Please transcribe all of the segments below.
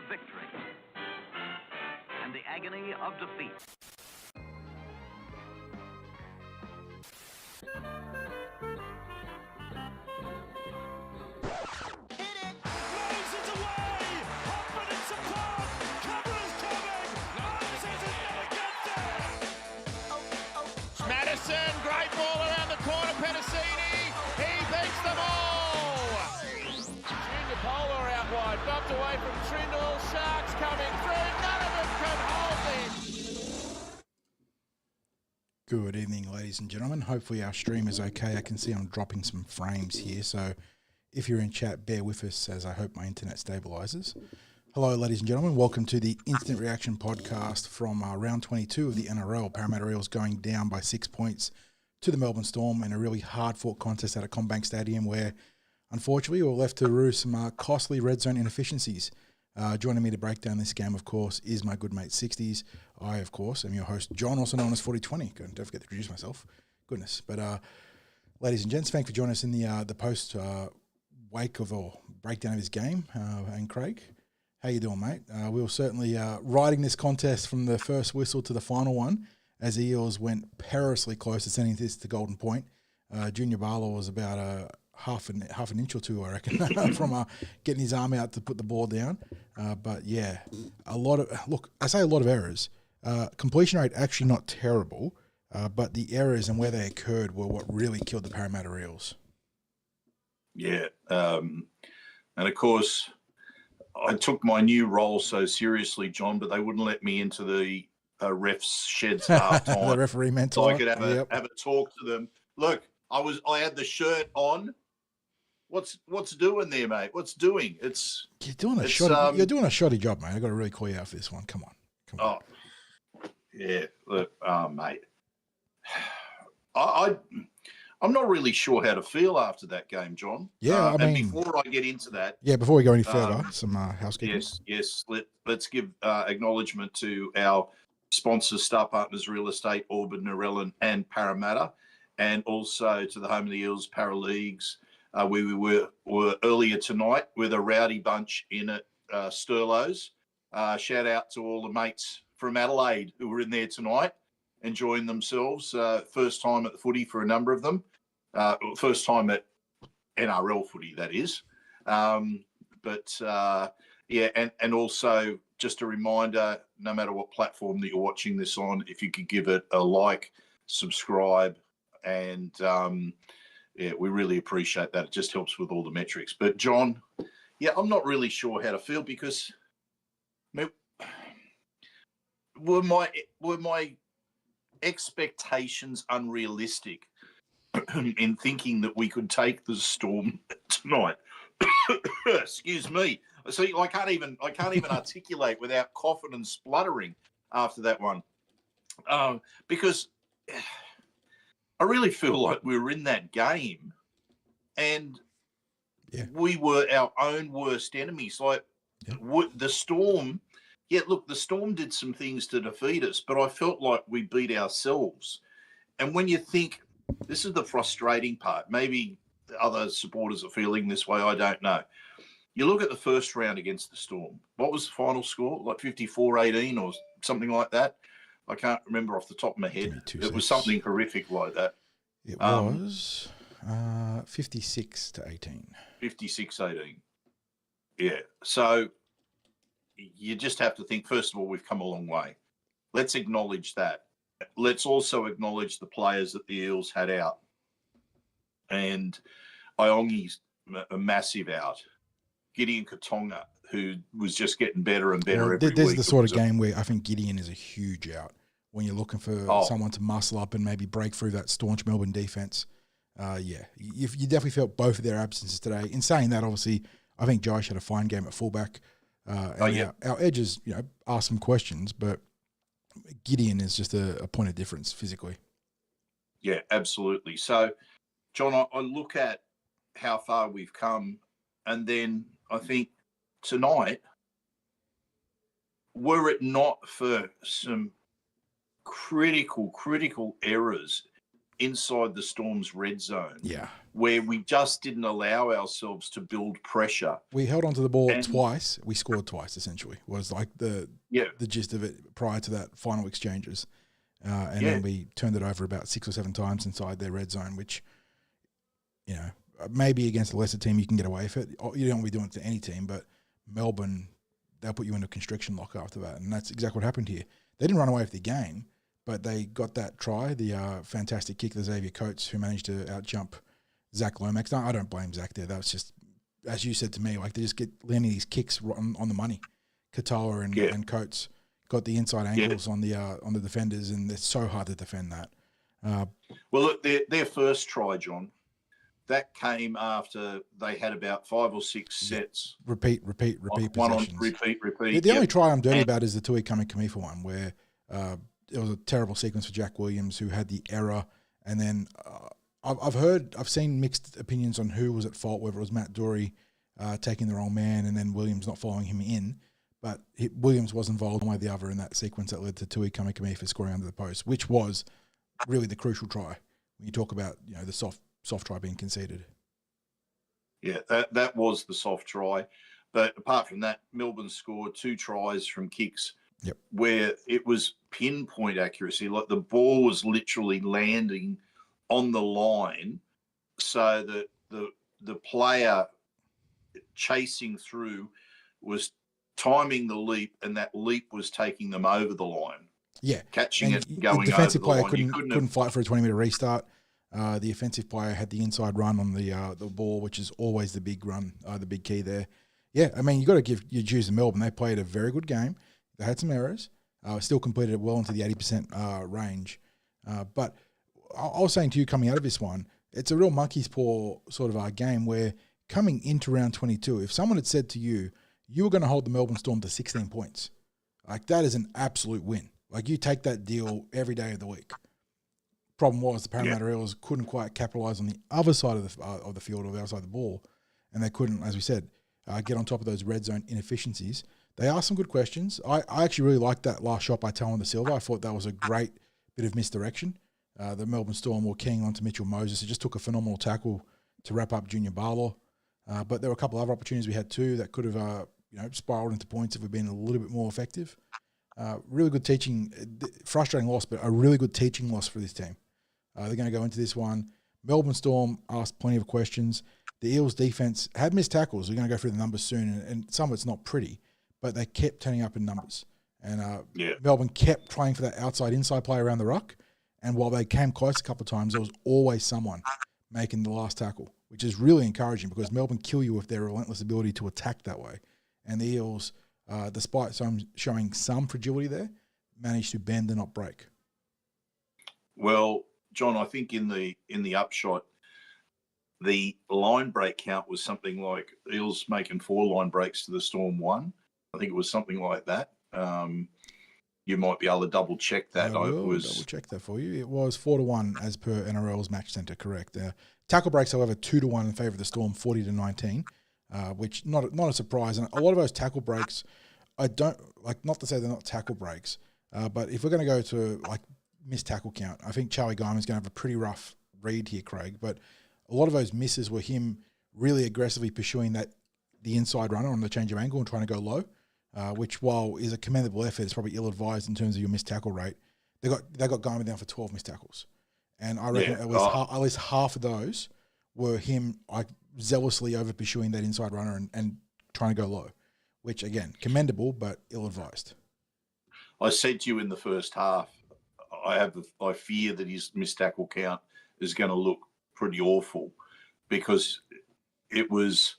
of victory and the agony of defeat. Madison, great ball around the corner, Penasini, he beats them all! Junior Polar out wide, bumped away from Trindle, Sharks coming through, none of them can hold him! Good evening, ladies and gentlemen. Hopefully our stream is okay. I can see I'm dropping some frames here, so if you're in chat, bear with us as I hope my internet stabilises. Hello, ladies and gentlemen. Welcome to the Instant Reaction podcast from round 22 of the NRL. Parramatta Eels going down by 6 points to the Melbourne Storm in a really hard-fought contest at CommBank Stadium where, unfortunately, we were left to rue some costly red zone inefficiencies. Joining me to break down this game, of course, is my good mate Sixties. I, of course, am your host, John, also known as 4020. Don't forget to introduce myself. Goodness. But, ladies and gents, thanks for joining us in the post-wake of or breakdown of his game. And Craig, how you doing, mate? We were certainly riding this contest from the first whistle to the final one as the Eels went perilously close to sending this to golden point. Junior Barlow was about half an inch or two, I reckon, from getting his arm out to put the ball down. But yeah, I say a lot of errors. Completion rate actually not terrible, but the errors and where they occurred were what really killed the Parramatta Eels. Yeah, and of course, I took my new role so seriously, John, but they wouldn't let me into the refs' sheds at half time. The referee mentor. So I could have a talk to them. Look, I had the shirt on. What's doing there, mate? What's doing? You're doing a shoddy job, mate. I got to really call you out for this one. Come on. Oh, yeah. Look, mate. I'm not really sure how to feel after that game, John. Yeah, and before I get into that, before we go any further, some housekeeping. Yes. Let's give acknowledgement to our sponsors, Star Partners Real Estate, Auburn, Narellan, and Parramatta, and also to the home of the Eels Paraleagues. We were earlier tonight with a rowdy bunch in at Sturlo's. Shout out to all the mates from Adelaide who were in there tonight, enjoying themselves. First time at the footy for a number of them. First time at NRL footy, that is. And also just a reminder, no matter what platform that you're watching this on, if you could give it a like, subscribe, and we really appreciate that. It just helps with all the metrics. But John, I'm not really sure how to feel because were my expectations unrealistic in thinking that we could take the Storm tonight? Excuse me. See, I can't even articulate without coughing and spluttering after that one, because I really feel like we were in that game, and we were our own worst enemies. The Storm. Yeah, look, the Storm did some things to defeat us, but I felt like we beat ourselves. And when you think, this is the frustrating part, maybe other supporters are feeling this way, I don't know. You look at the first round against the Storm. What was the final score? Like 54-18 or something like that? I can't remember off the top of my head. It was something horrific like that. It was 56-18. 56-18. Yeah. So you just have to think, first of all, we've come a long way. Let's acknowledge that. Let's also acknowledge the players that the Eels had out. And Iongi's a massive out. Gideon Katonga, who was just getting better and better every week. This is the sort of game where I think Gideon is a huge out. When you're looking for someone to muscle up and maybe break through that staunch Melbourne defence. You definitely felt both of their absences today. In saying that, obviously, I think Josh had a fine game at fullback. Our edges, asked some questions, but Gideon is just a point of difference physically. Yeah, absolutely. So, John, I look at how far we've come, and then I think tonight, were it not for some critical errors inside the Storm's red zone. Yeah. Where we just didn't allow ourselves to build pressure. We held onto the ball twice. We scored twice, essentially, was like the gist of it prior to that final exchanges. And then we turned it over about 6 or 7 times inside their red zone, which, you know, maybe against a lesser team you can get away with it. You don't want to be doing it to any team, but Melbourne, they'll put you into constriction lock after that. And that's exactly what happened here. They didn't run away with the game, but they got that try, the fantastic kick of Xavier Coates, who managed to outjump Zach Lomax. No, I don't blame Zach there. That was just, as you said to me, like they just get landing these kicks on the money. Katoa and Coates got the inside angles on the defenders, and they're so hard to defend that. Well, look, their first try, John, that came after they had about 5 or 6 sets. Repeat possessions. One on repeat. The only try I'm dirty about is the Tui Kamikamifa one, where it was a terrible sequence for Jack Williams, who had the error, and then I've seen mixed opinions on who was at fault, whether it was Matt Dory taking the wrong man and then Williams not following him in, but Williams was involved one way or the other in that sequence that led to Tui Kamikamifa scoring under the post, which was really the crucial try when you talk about, you know, the soft try being conceded. Yeah, that was the soft try. But apart from that, Melbourne scored 2 tries from kicks where it was pinpoint accuracy. Like the ball was literally landing on the line so that the player chasing through was timing the leap, and that leap was taking them over the line. Yeah. Catching it and going over the line. The defensive player couldn't fight for a 20-metre restart. The offensive player had the inside run on the ball, which is always the big run, the big key there. Yeah, I mean, you got to give your dues to Melbourne. They played a very good game. They had some errors. Still completed it well into the 80% range. But I was saying to you coming out of this one, it's a real monkey's paw sort of game where coming into round 22, if someone had said to you, you were going to hold the Melbourne Storm to 16 points, like that is an absolute win. Like you take that deal every day of the week. Problem was the Parramatta Eels couldn't quite capitalise on the other side of the field, or the other side of the ball, and they couldn't, as we said, get on top of those red zone inefficiencies. They asked some good questions. I actually really liked that last shot by Talon De Silva. I thought that was a great bit of misdirection. The Melbourne Storm were keying on to Mitchell Moses. He just took a phenomenal tackle to wrap up Junior Barlow. But there were a couple of other opportunities we had too that could have spiraled into points if we'd been a little bit more effective. Really good teaching, frustrating loss, but a really good teaching loss for this team. They're going to go into this one. Melbourne Storm asked plenty of questions. The Eels defense had missed tackles. We're going to go through the numbers soon, and some of it's not pretty, but they kept turning up in numbers. And Melbourne kept trying for that outside-inside play around the ruck, and while they came close a couple of times, there was always someone making the last tackle, which is really encouraging because Melbourne kill you with their relentless ability to attack that way. And the Eels, despite showing some fragility there, managed to bend and not break. Well, John, I think in the upshot, the line break count was something like Eels making 4 line breaks to the Storm 1. I think it was something like that. You might be able to double check that. I will double check that for you. It was 4-1 as per NRL's match centre, correct. Tackle breaks, however, 2-1 in favour of the Storm, 40-19, which not a surprise. And a lot of those tackle breaks, I don't like. Not to say they're not tackle breaks, but if we're going to go to like missed tackle count, I think Charlie Guyman's going to have a pretty rough read here, Craig. But a lot of those misses were him really aggressively pursuing the inside runner on the change of angle and trying to go low. Which, while is a commendable effort, is probably ill-advised in terms of your missed tackle rate. They got Guyman down for 12 missed tackles, and I reckon at least half of those were him like zealously over pursuing that inside runner and trying to go low, which again commendable but ill-advised. I said to you in the first half, I fear that his missed tackle count is going to look pretty awful because it was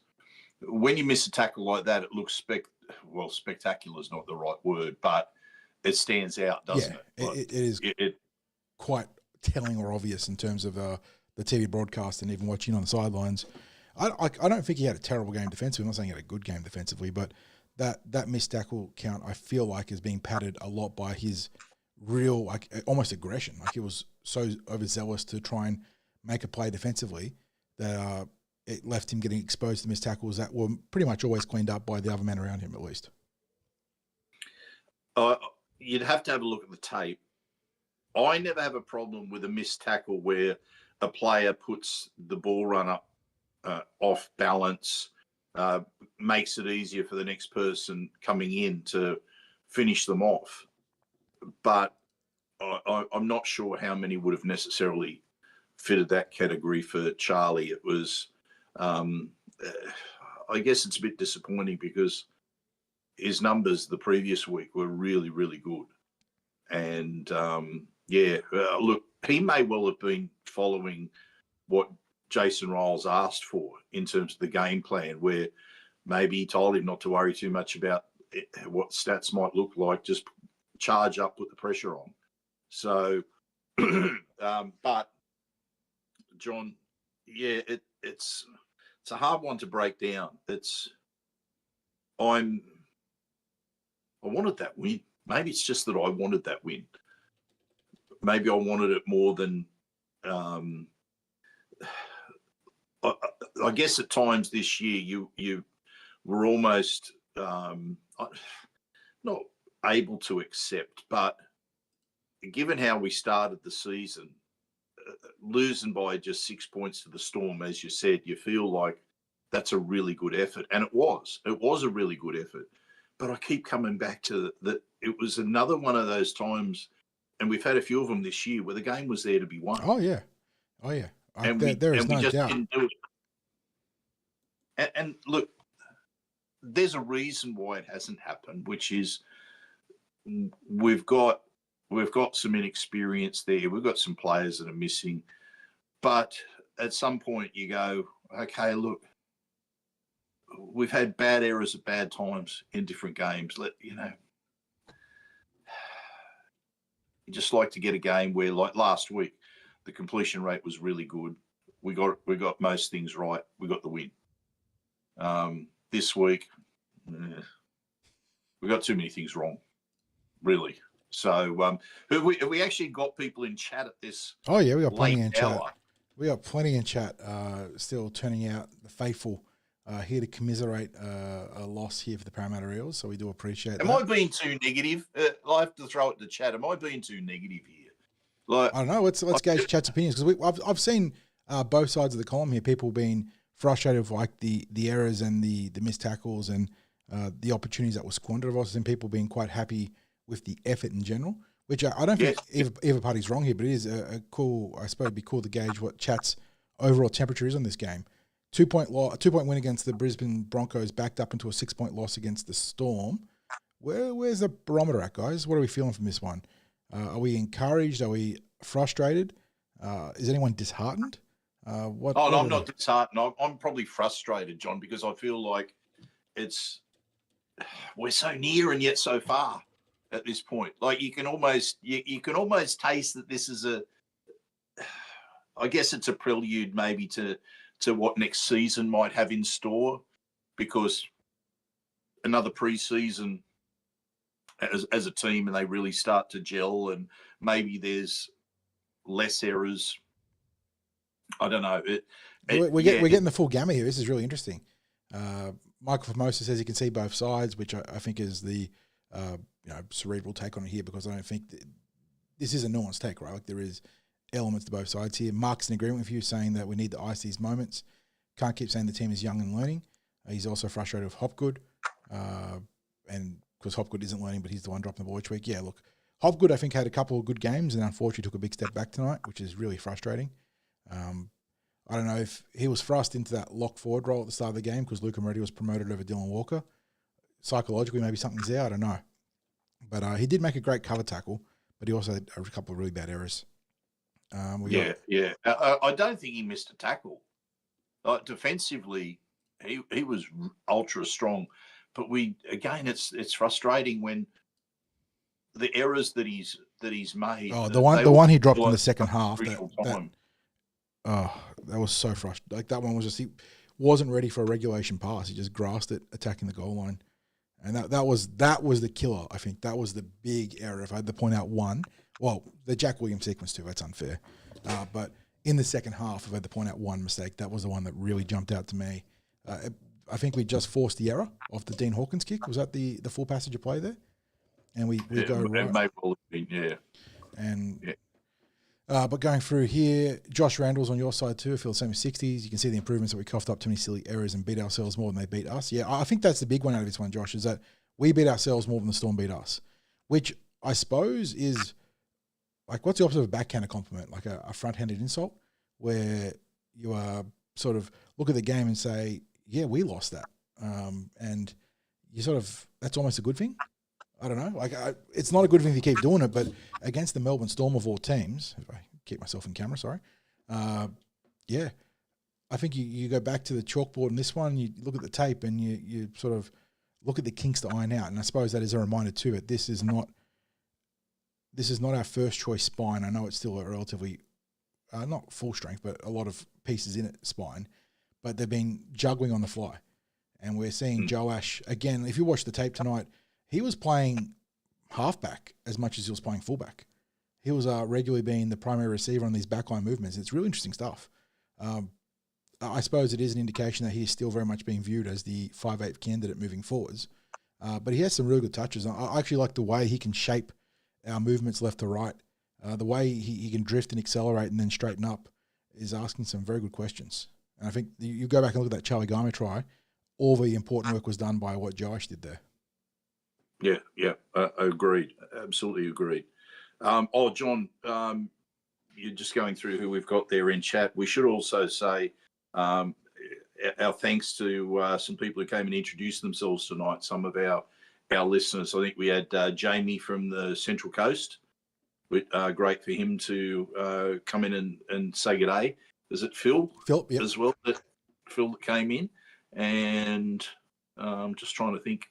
when you miss a tackle like that, it looks spectacular is not the right word, but it stands out, doesn't it? Like, it is quite telling or obvious in terms of the TV broadcast and even watching on the sidelines. I don't think he had a terrible game defensively. I'm not saying he had a good game defensively, but that missed tackle count, I feel like, is being padded a lot by his real, like, almost aggression. Like, he was so overzealous to try and make a play defensively that it left him getting exposed to missed tackles that were pretty much always cleaned up by the other men around him, at least. You'd have to have a look at the tape I never have a problem with a missed tackle where a player puts the ball runner off balance, makes it easier for the next person coming in to finish them off. But I'm not sure how many would have necessarily fitted that category for Charlie. It was, I guess it's a bit disappointing because his numbers the previous week were really, really good. And look, he may well have been following what Jason Riles asked for in terms of the game plan, where maybe he told him not to worry too much about what stats might look like, just charge up, put the pressure on. So, but John, yeah, it's a hard one to break down. I wanted that win. Maybe it's just that I wanted that win. Maybe I wanted it more than, I guess at times this year you were almost not able to accept, but given how we started the season, losing by just 6 points to the Storm, as you said, you feel like that's a really good effort. And it was a really good effort. But I keep coming back to that. It was another one of those times, and we've had a few of them this year, where the game was there to be won. Oh, yeah. There is no doubt. Didn't do it. And look, there's a reason why it hasn't happened, which is we've got some inexperience there. We've got some players that are missing. But at some point you go, okay, look, we've had bad errors at bad times in different games. You just like to get a game where, like last week, the completion rate was really good. We got most things right. We got the win. This week, we got too many things wrong, really. So, have we actually got people in chat at this? Oh yeah, we got plenty in hour? chat. We got plenty in chat. Still turning out the faithful here to commiserate a loss here for the Parramatta Eels. So we do appreciate that. Am I being too negative? I have to throw it to chat. Am I being too negative here? Like, I don't know. Let's gauge chat's opinions, because I've seen both sides of the column here. People being frustrated with like the errors and the missed tackles and the opportunities that were squandered. I've also seen people being quite happy with the effort in general, which I don't think either party's wrong here, but it is a cool. I suppose it'd be cool to gauge what chat's overall temperature is on this game. 2 point win against the Brisbane Broncos, backed up into a 6 point loss against the Storm. Where's the barometer at, guys? What are we feeling from this one? Are we encouraged? Are we frustrated? Is anyone disheartened? I'm not disheartened. I'm probably frustrated, John, because I feel like we're so near and yet so far at this point. Like you can almost taste that this is I guess it's a prelude maybe to what next season might have in store, because another pre-season as a team and they really start to gel and maybe there's less errors. I don't know. We're getting the full gamut here. This is really interesting. Michael Formosa says he can see both sides, which I think is the cerebral take on it here, because I don't think this is a nuanced take, right? Like there is elements to both sides here. Mark's in agreement with you, saying that we need to ice these moments. Can't keep saying the team is young and learning. He's also frustrated with Hopgood, and because Hopgood isn't learning, but he's the one dropping the ball each week. Yeah, look, Hopgood I think had a couple of good games and unfortunately took a big step back tonight, which is really frustrating. I don't know if he was thrust into that lock forward role at the start of the game because Luca Moretti was promoted over Dylan Walker. Psychologically, maybe something's there. I don't know. But he did make a great cover tackle, but he also had a couple of really bad errors. I don't think he missed a tackle. Defensively, he was ultra strong. But it's frustrating when the errors that he's made. Oh, the one he dropped in the second half. That was so frustrating. Like that one was he wasn't ready for a regulation pass. He just grasped it, attacking the goal line, and that was the killer. I think that was the big error. If I had to point out one, well, the Jack Williams sequence too. That's unfair, but in the second half, if I had to point out one mistake, that was the one that really jumped out to me. I think we just forced the error off the Dean Hawkins kick. Was that the full passage of play there? And we go right. It may well have been, yeah. And But going through here, Josh Randall's on your side too. I feel the same as 60s. You can see the improvements that we coughed up too many silly errors and beat ourselves more than they beat us. Yeah, I think that's the big one out of this one, Josh, is that we beat ourselves more than the Storm beat us, which I suppose is like, what's the opposite of a backhanded compliment? Like a front-handed insult where you sort of look at the game and say, yeah, we lost that. And you sort of, that's almost a good thing. I don't know. Like, it's not a good thing if you keep doing it, but against the Melbourne Storm of all teams, if I keep myself in camera, sorry. Yeah, I think you go back to the chalkboard in this one, you look at the tape and you sort of look at the kinks to iron out. And I suppose that is a reminder too, that this is not our first choice spine. I know it's still a relatively, not full strength, but a lot of pieces in it spine, but they've been juggling on the fly. And we're seeing Joash, again, if you watch the tape tonight, he was playing halfback as much as he was playing fullback. He was regularly being the primary receiver on these backline movements. It's really interesting stuff. I suppose it is an indication that he is still very much being viewed as the 5'8" candidate moving forwards. But he has some really good touches. I actually like the way he can shape our movements left to right. The way he can drift and accelerate and then straighten up is asking some very good questions. And I think you go back and look at that Charlie Garma try, all the important work was done by what Josh did there. Yeah, agreed. Absolutely agreed. John, you're just going through who we've got there in chat. We should also say our thanks to some people who came and introduced themselves tonight, some of our listeners. I think we had Jamie from the Central Coast. Great for him to come in and say good day. Is it Phil? Phil, yeah. As well. Phil that came in. And just trying to think.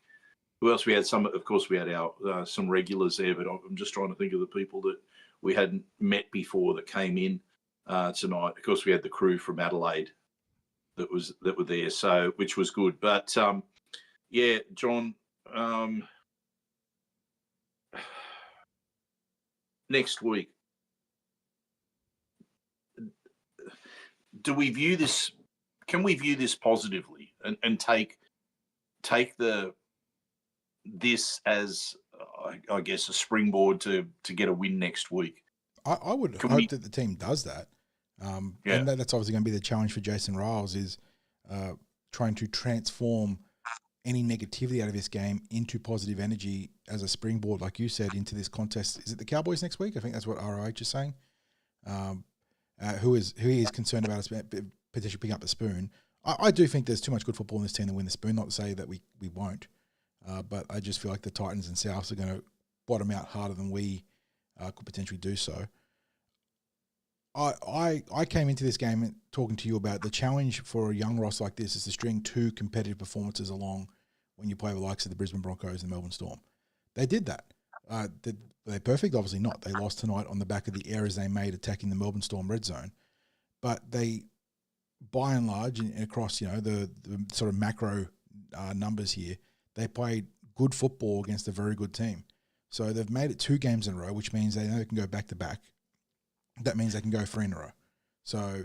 Who else we had? Of course, we had our some regulars there, but I'm just trying to think of the people that we hadn't met before that came in tonight. Of course, we had the crew from Adelaide that were there, so which was good. But yeah, John, next week, do we view this? Can we view this positively and take this as, I guess, a springboard to get a win next week? I would hope that the team does that. And that's obviously going to be the challenge for Jason Riles, is trying to transform any negativity out of this game into positive energy as a springboard, like you said, into this contest. Is it the Cowboys next week? I think that's what ROH is saying. Who is concerned about us potentially picking up the spoon. I do think there's too much good football in this team to win the spoon. Not to say that we won't. But I just feel like the Titans and Souths are going to bottom out harder than we could potentially do so. I came into this game talking to you about the challenge for a young roster like this is to string two competitive performances along when you play the likes of the Brisbane Broncos and the Melbourne Storm. They did that. Were they perfect? Obviously not. They lost tonight on the back of the errors they made attacking the Melbourne Storm red zone. But they, by and large, and across the sort of macro numbers here, they played good football against a very good team. So they've made it 2 games in a row, which means they know they can go back-to-back. That means they can go 3 in a row. So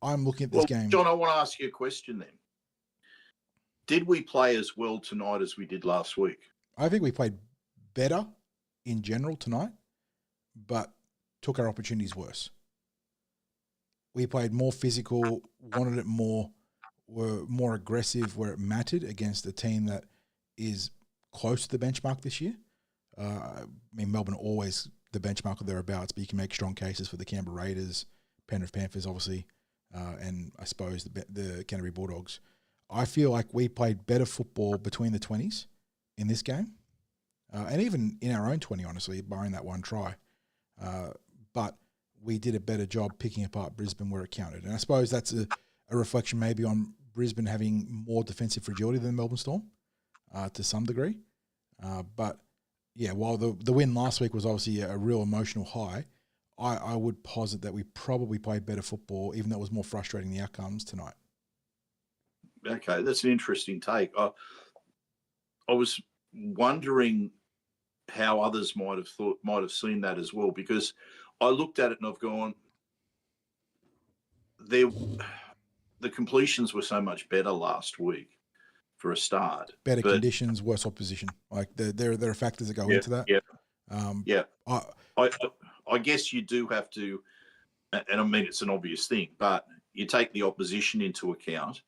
I'm looking at this game. John, I want to ask you a question then. Did we play as well tonight as we did last week? I think we played better in general tonight, but took our opportunities worse. We played more physical, wanted it more, were more aggressive where it mattered against a team that is close to the benchmark this year. I mean, Melbourne are always the benchmark or thereabouts, but you can make strong cases for the Canberra Raiders, Penrith Panthers, obviously, and I suppose the Canterbury Bulldogs. I feel like we played better football between the 20s in this game, and even in our own 20, honestly, barring that one try. But we did a better job picking apart Brisbane where it counted. And I suppose that's a reflection maybe on Brisbane having more defensive fragility than Melbourne Storm to some degree. But, yeah, while the win last week was obviously a real emotional high, I would posit that we probably played better football, even though it was more frustrating the outcomes tonight. Okay, that's an interesting take. I was wondering how others might have seen that as well, because I looked at it and I've gone, the completions were so much better last week for a start. Better conditions, worse opposition. Like there are factors that go into that. Yeah. I guess you do have to, and I mean it's an obvious thing, but you take the opposition into account.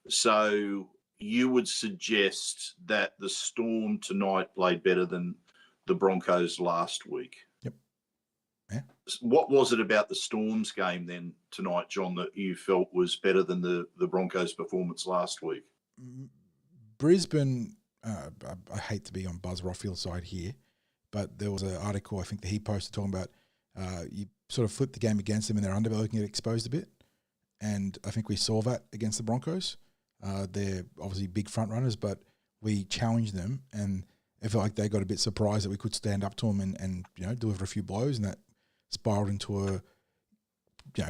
So you would suggest that the Storm tonight played better than the Broncos last week. Yep. Yeah. What was it about the Storm's game then tonight, John, that you felt was better than the Broncos' performance last week? Brisbane, I hate to be on Buzz Rothfield's side here, but there was an article I think that he posted talking about you sort of flip the game against them and their underbelly can get exposed a bit. And I think we saw that against the Broncos. They're obviously big front runners, but we challenged them, and it felt like they got a bit surprised that we could stand up to them and deliver a few blows, and that spiraled into a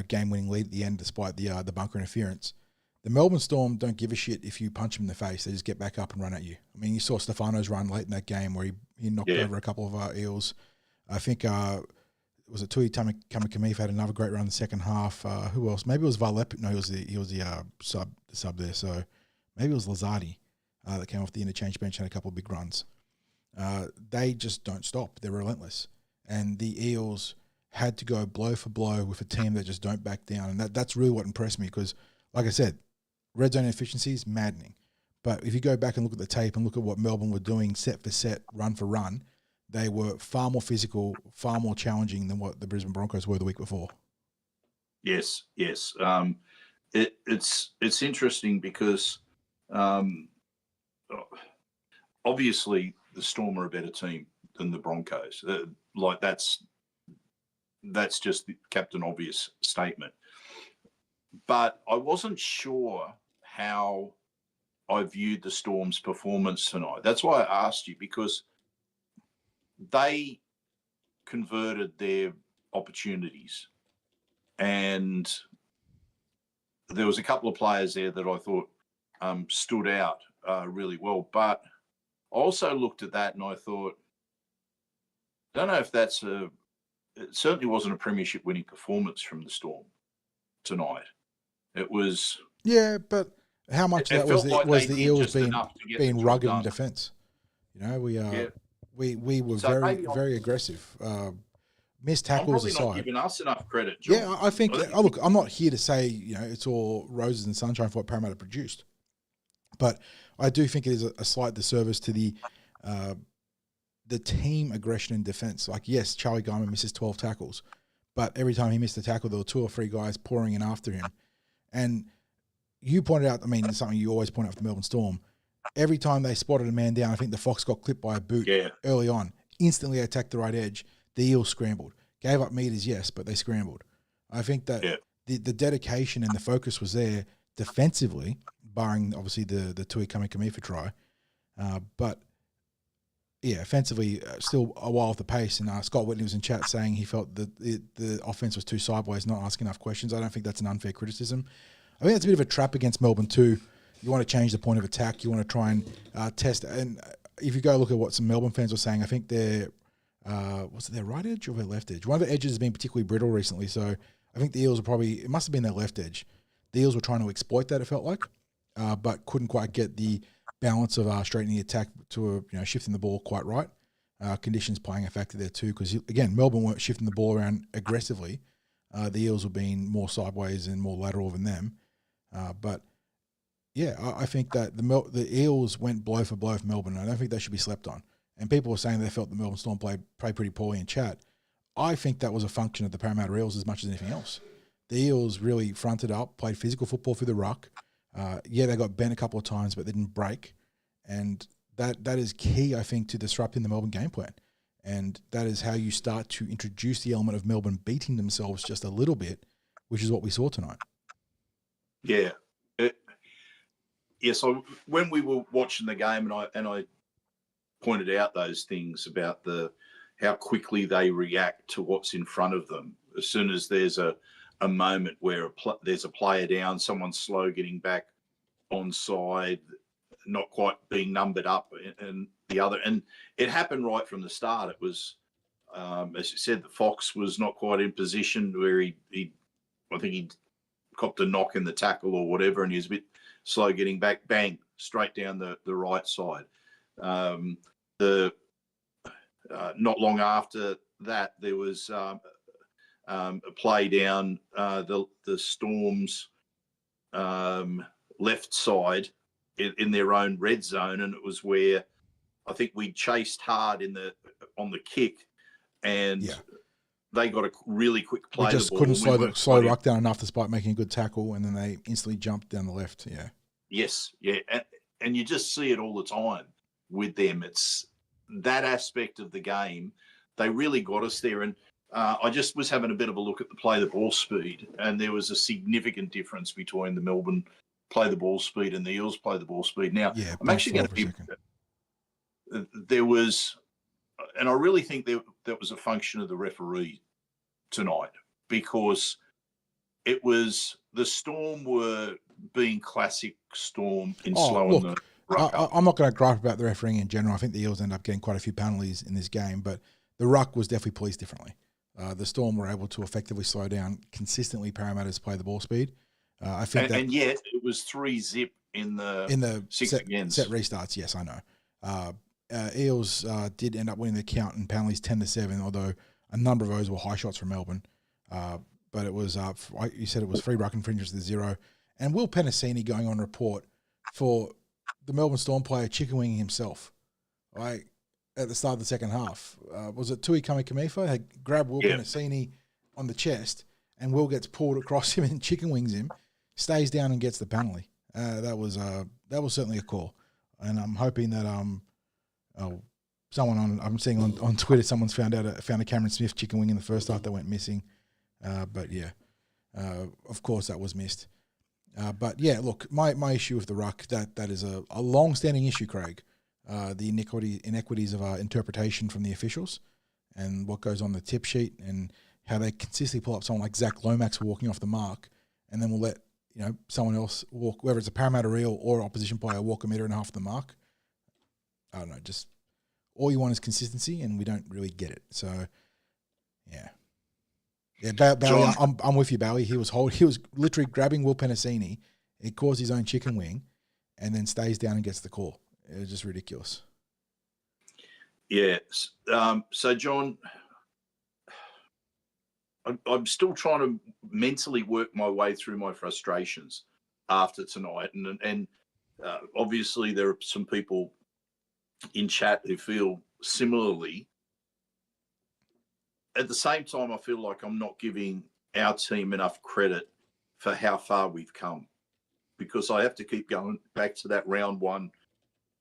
game-winning lead at the end despite the bunker interference. The Melbourne Storm don't give a shit if you punch them in the face; they just get back up and run at you. I mean, you saw Stefano's run late in that game where he knocked over a couple of our Eels. I think was it Tui Kamikamifa had another great run in the second half. Who else? Maybe it was Valep. No, he was the sub there. So maybe it was Lazardi that came off the interchange bench and had a couple of big runs. They just don't stop. They're relentless. And the Eels had to go blow for blow with a team that just don't back down. And that's really what impressed me because, like I said, red zone inefficiencies, maddening. But if you go back and look at the tape and look at what Melbourne were doing set for set, run for run, they were far more physical, far more challenging than what the Brisbane Broncos were the week before. Yes. It's interesting because obviously the Storm are a better team than the Broncos. That's just the Captain Obvious statement. But I wasn't sure how I viewed the Storm's performance tonight. That's why I asked you, because they converted their opportunities, and there was a couple of players there that I thought stood out really well. But I also looked at that and I thought, I don't know if it certainly wasn't a premiership winning performance from the Storm tonight. It was... Yeah, but how much of that was the Eels being rugged in defence? We were very aggressive. Missed tackles aside. I'm probably not giving us enough credit, John. Yeah, I think look, I'm not here to say, it's all roses and sunshine for what Parramatta produced. But I do think it is a slight disservice to the team aggression in defence. Like, yes, Charlie Guyman misses 12 tackles, but every time he missed a tackle, there were 2 or 3 guys pouring in after him. And you pointed out, it's something you always point out for the Melbourne Storm. Every time they spotted a man down, I think the Fox got clipped by a boot early on. Instantly attacked the right edge. The Eels scrambled. Gave up meters, yes, but they scrambled. I think that the dedication and the focus was there defensively, barring obviously the Tui Kamikamifa try. But yeah, offensively, still a while off the pace. And Scott Whitney was in chat saying he felt that the offense was too sideways, not asking enough questions. I don't think that's an unfair criticism. I think that's a bit of a trap against Melbourne too. You want to change the point of attack. You want to try and test. And if you go look at what some Melbourne fans were saying, I think they're, was it their right edge or their left edge? One of the edges has been particularly brittle recently. So I think the Eels were it must have been their left edge. The Eels were trying to exploit that, it felt like, but couldn't quite get the balance of straightening the attack to shifting the ball quite right. Conditions playing a factor there too, because again, Melbourne weren't shifting the ball around aggressively. The Eels were being more sideways and more lateral than them. But yeah, I think that the Eels went blow for blow for Melbourne. I don't think they should be slept on. And people were saying they felt the Melbourne Storm played pretty poorly in chat. I think that was a function of the Parramatta Eels as much as anything else. The Eels really fronted up, played physical football through the ruck. They got bent a couple of times, but they didn't break. And that is key, I think, to disrupting the Melbourne game plan. And that is how you start to introduce the element of Melbourne beating themselves just a little bit, which is what we saw tonight. Yeah. So when we were watching the game, and I pointed out those things about how quickly they react to what's in front of them. As soon as there's a moment where there's a player down, someone's slow getting back onside, not quite being numbered up, and the other. And it happened right from the start. It was, as you said, the Fox was not quite in position where I think he copped a knock in the tackle or whatever, and he was a bit slow getting back. Bang, straight down the right side. Not long after that, there was play down the Storm's left side in their own red zone, and it was where I think we chased hard on the kick, and they got a really quick play. We just the ball. couldn't slow ruck down enough despite making a good tackle, and then they instantly jumped down the left. Yeah. Yes, yeah, and you just see it all the time with them. It's that aspect of the game. They really got us there, and I just was having a bit of a look at the play the ball speed, and there was a significant difference between the Melbourne play the ball speed and the Eels play the ball speed. Now, I'm actually going to be. There was, and I really think that was a function of the referee tonight, because it was the Storm were being classic Storm in slowing the ruck up. I'm not going to gripe about the refereeing in general. I think the Eels end up getting quite a few penalties in this game, but the ruck was definitely policed differently. The Storm were able to effectively slow down consistently Parramatta's play the ball speed. I think and yet it was 3-0 in the six against set restarts. Yes, I know. Eels did end up winning the count in penalties 10-7, although a number of those were high shots from Melbourne. But it was you said it was 3 ruck infringements to 0, and Will Penasini going on report for the Melbourne Storm player chicken winging himself, right at the start of the second half. Was it Tui Kamikamifa had grabbed Will Penasini on the chest, and Will gets pulled across him and chicken wings him, stays down and gets the penalty. That was certainly a call, and I'm hoping that someone I'm seeing on Twitter, someone's found a Cameron Smith chicken wing in the first half that went missing. But yeah, of course that was missed. But yeah, look, my issue with the ruck, that is a long-standing issue, Craig. The inequities of our interpretation from the officials and what goes on the tip sheet, and how they consistently pull up someone like Zach Lomax for walking off the mark, and then we'll let someone else walk, whether it's a Parramatta Eel or opposition player, walk a metre and a half the mark. I don't know, just all you want is consistency, and we don't really get it. So, yeah. Yeah, Bowie, I'm with you, Bowie. He was literally grabbing Will Penasini. He caused his own chicken wing, and then stays down and gets the call. It was just ridiculous. Yeah. So, John, I'm still trying to mentally work my way through my frustrations after tonight, and obviously there are some people in chat who feel similarly. At the same time, I feel like I'm not giving our team enough credit for how far we've come, because I have to keep going back to that round one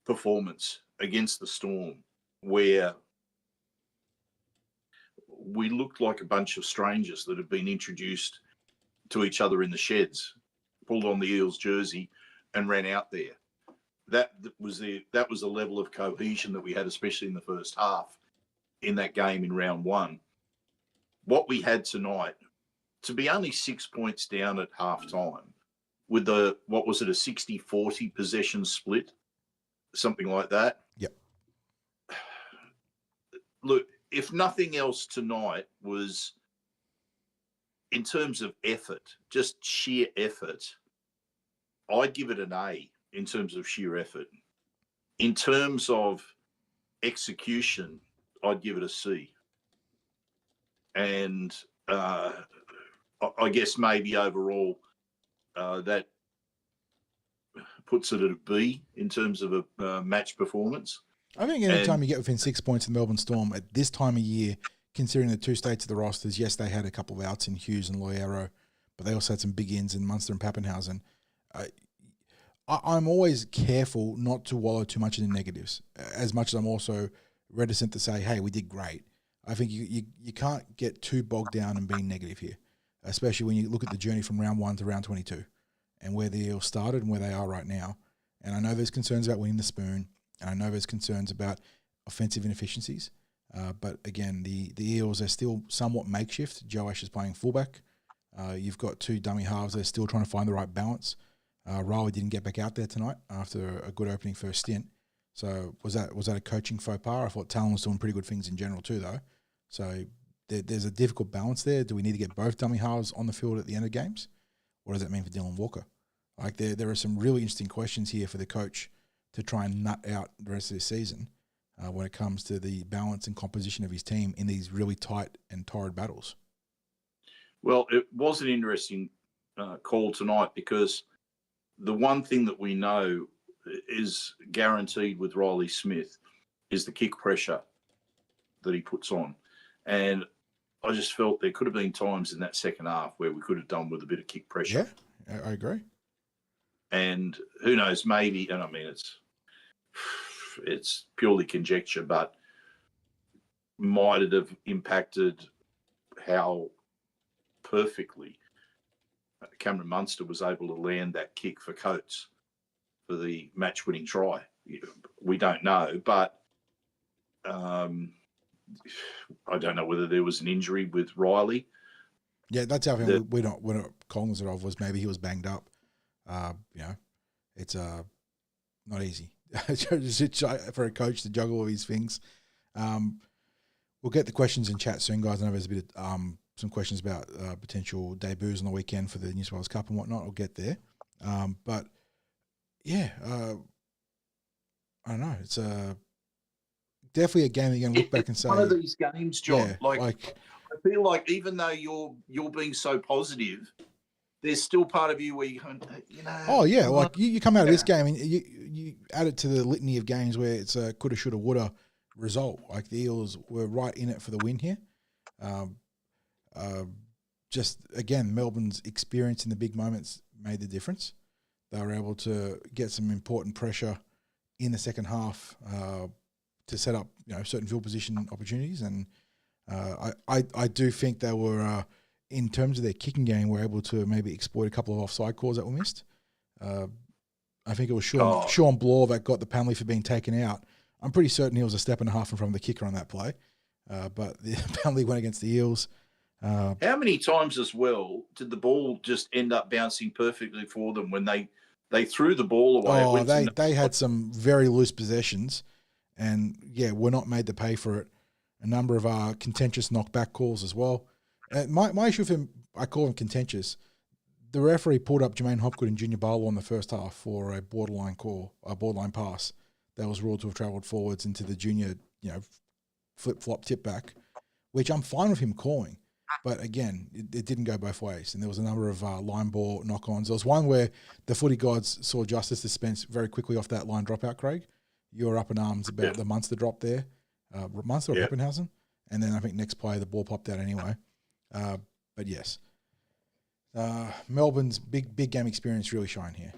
performance against the Storm, where we looked like a bunch of strangers that had been introduced to each other in the sheds, pulled on the Eels jersey and ran out there. That was the level of cohesion that we had, especially in the first half in that game in round one. What we had tonight, to be only 6 points down at halftime with a 60-40 possession split, something like that. Yep. Look, if nothing else tonight was, in terms of effort, just sheer effort, I'd give it an A in terms of sheer effort. In terms of execution, I'd give it a C. And I guess maybe overall that puts it at a B in terms of a match performance. I think any time you get within 6 points of the Melbourne Storm at this time of year, considering the two states of the rosters, yes, they had a couple of outs in Hughes and Loiero, but they also had some big ins in Munster and Pappenhausen. I'm always careful not to wallow too much in the negatives, as much as I'm also reticent to say, hey, we did great. I think you can't get too bogged down in being negative here, especially when you look at the journey from round 1 to round 22 and where the Eels started and where they are right now. And I know there's concerns about winning the spoon, and I know there's concerns about offensive inefficiencies. But again, the Eels are still somewhat makeshift. Joe Ash is playing fullback. You've got 2 dummy halves that are still trying to find the right balance. Riley didn't get back out there tonight after a good opening first stint. So was that a coaching faux pas? I thought Talon was doing pretty good things in general too, though. So there's a difficult balance there. Do we need to get both dummy halves on the field at the end of games? What does that mean for Dylan Walker? Like there are some really interesting questions here for the coach to try and nut out the rest of the season when it comes to the balance and composition of his team in these really tight and torrid battles. Well, it was an interesting call tonight because the one thing that we know is guaranteed with Riley Smith is the kick pressure that he puts on. And I just felt there could have been times in that second half where we could have done with a bit of kick pressure. Yeah, I agree. And who knows, maybe, and I mean, it's purely conjecture, but might it have impacted how perfectly Cameron Munster was able to land that kick for Coates for the match-winning try? We don't know, but I don't know whether there was an injury with Riley. Yeah, that's how we're not cognizant of was maybe he was banged up. It's not easy for a coach to juggle all these things. We'll get the questions in chat soon, guys. I know there's a bit of some questions about potential debuts on the weekend for the New South Wales Cup and whatnot. I'll get there. But yeah, I don't know. It's definitely a game that you're going to look back and say. One of these games, John. Yeah, I feel like even though you're being so positive, there's still part of you where you know. Oh yeah, like you come out of this game and you add it to the litany of games where it's a coulda, shoulda, woulda result. Like the Eels were right in it for the win here. Just again, Melbourne's experience in the big moments made the difference. They were able to get some important pressure in the second half to set up certain field position opportunities, and I do think they were. In terms of their kicking game, were able to maybe exploit a couple of offside calls that were missed. I think it was Sean Bloor that got the penalty for being taken out. I'm pretty certain he was a step and a half in front of the kicker on that play, but the penalty went against the Eels. How many times as well did the ball just end up bouncing perfectly for them when they threw the ball away? Oh, they had some very loose possessions, and were not made to pay for it. A number of contentious knockback calls as well. My issue with him, I call him contentious. The referee pulled up Jermaine Hopgood and Junior Barlow in the first half for a borderline pass that was ruled to have travelled forwards into the junior, flip-flop tip back, which I'm fine with him calling. But again, it didn't go both ways. And there was a number of line ball knock-ons. There was one where the footy gods saw justice dispensed very quickly off that line dropout, Craig. You were up in arms about the Munster drop there. Munster or Rippenhausen? And then I think next play, the ball popped out anyway. But yes, Melbourne's big game experience really shine here,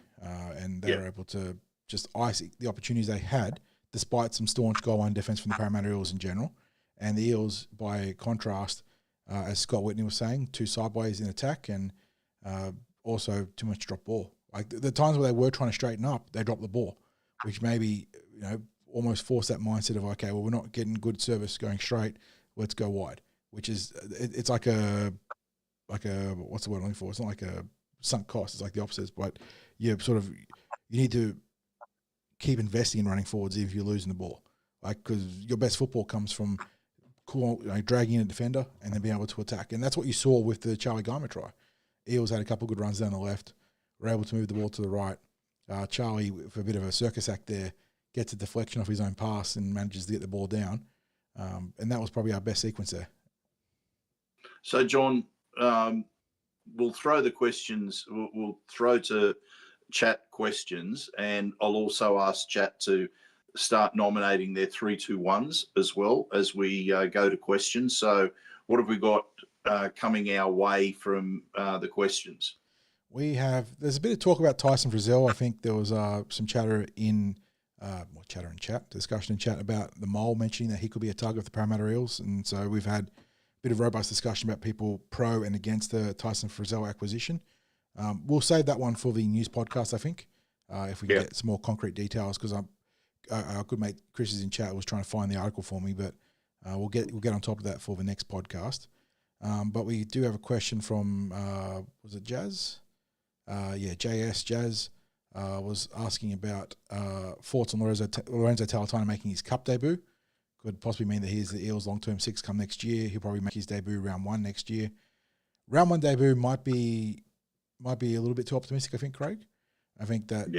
and they were able to just ice the opportunities they had, despite some staunch goal line defence from the Parramatta Eels in general. And the Eels, by contrast, as Scott Whitney was saying, too sideways in attack and also too much drop ball. Like the times where they were trying to straighten up, they dropped the ball, which maybe almost forced that mindset of okay, well we're not getting good service going straight, let's go wide. Which is, it's like a what's the word I'm looking for? It's not like a sunk cost. It's like the opposite. But you need to keep investing in running forwards if you're losing the ball. Like, because your best football comes from dragging in a defender and then being able to attack. And that's what you saw with the Charlie Geimer try. Eels had a couple of good runs down the left, were able to move the ball to the right. Charlie, for a bit of a circus act there, gets a deflection off his own pass and manages to get the ball down. And that was probably our best sequence there. So, John, we'll throw the questions. We'll throw to chat questions, and I'll also ask chat to start nominating their 3-2-1s as well as we go to questions. So, what have we got coming our way from the questions? There's a bit of talk about Tyson Frizzell. I think there was some discussion in chat about the Mole mentioning that he could be a target of the Parramatta Eels, and so we've had bit of robust discussion about people pro and against the Tyson Frizzell acquisition. We'll save that one for the news podcast, I think, if we can get some more concrete details, because our good mate Chris is in chat was trying to find the article for me, but we'll get on top of that for the next podcast. But we do have a question from was it Jazz? Jazz was asking about thoughts on Lorenzo Talatona making his cup debut. Could possibly mean that he's the Eels' long-term six come next year. He'll probably make his debut round 1 next year. Round 1 debut might be a little bit too optimistic, I think, Craig. I think that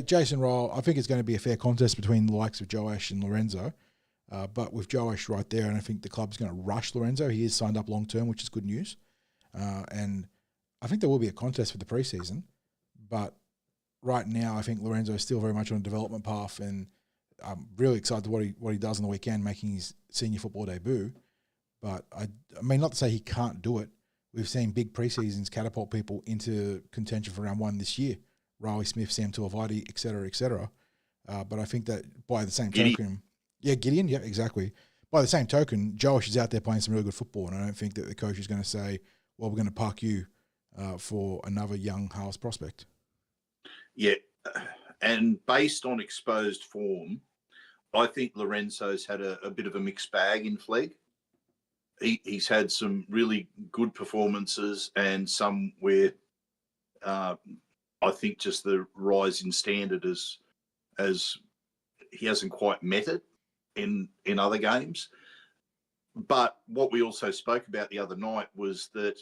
Jason Ryle, I think it's going to be a fair contest between the likes of Joash and Lorenzo. But with Joash right there, and I think the club's going to rush Lorenzo. He is signed up long-term, which is good news. And I think there will be a contest for the preseason, but right now I think Lorenzo is still very much on a development path, and I'm really excited to what he does on the weekend, making his senior football debut. But I mean, not to say he can't do it. We've seen big preseasons catapult people into contention for round one this year. Riley Smith, Sam Tuivasa, et cetera, et cetera. But I think that by the same token, Gideon, yeah, exactly. By the same token, Josh is out there playing some really good football, and I don't think that the coach is going to say, well, we're going to park you for another young Haas prospect. Yeah, and based on exposed form, I think Lorenzo's had a bit of a mixed bag in Flegg. He's had some really good performances and some where I think just the rise in standard as he hasn't quite met it in other games. But what we also spoke about the other night was that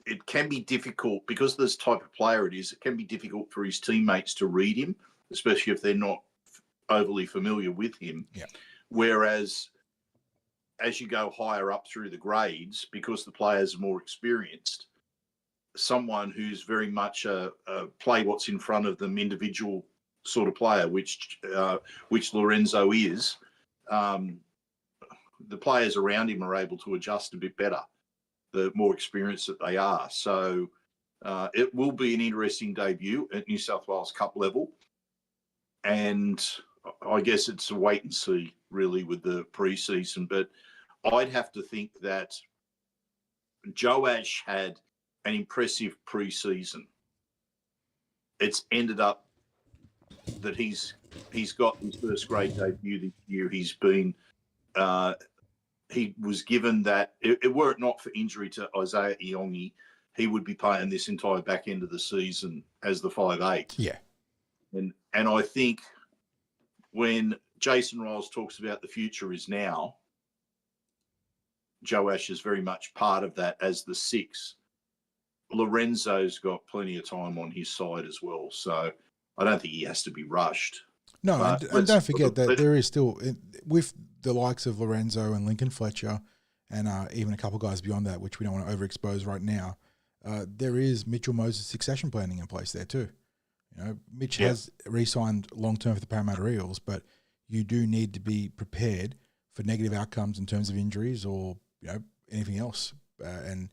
it can be difficult, because of this type of player it is, it can be difficult for his teammates to read him, especially if they're not overly familiar with him. Yeah. Whereas as you go higher up through the grades, because the players are more experienced, someone who's very much a play what's in front of them individual sort of player, which Lorenzo is, the players around him are able to adjust a bit better, the more experienced that they are. So it will be an interesting debut at New South Wales Cup level. And I guess it's a wait and see, really, with the pre-season. But I'd have to think that Joash had an impressive pre-season. It's ended up that he's got his first grade debut this year. He's been he was given that, were it not for injury to Isaiah Iongi, he would be playing this entire back end of the season as the 5'8". Yeah. And I think when Jason Riles talks about the future is now, Joash is very much part of that as the 6. Lorenzo's got plenty of time on his side as well. So I don't think he has to be rushed. No, and don't forget that there is still, with the likes of Lorenzo and Lincoln Fletcher and even a couple of guys beyond that, which we don't want to overexpose right now, there is Mitchell Moses succession planning in place there too. You know, Mitch has re-signed long-term for the Parramatta Eels, but you do need to be prepared for negative outcomes in terms of injuries or, you know, anything else. And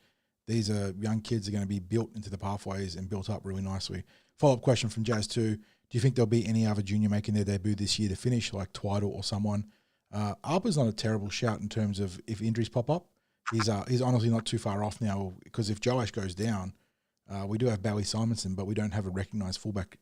these are young kids that are going to be built into the pathways and built up really nicely. Follow-up question from Jazz 2. Do you think there'll be any other junior making their debut this year to finish, like Twiddle or someone? Arpa's not a terrible shout in terms of if injuries pop up. He's honestly not too far off now, because if Joash goes down, we do have Bally Simonson, but we don't have a recognised fullback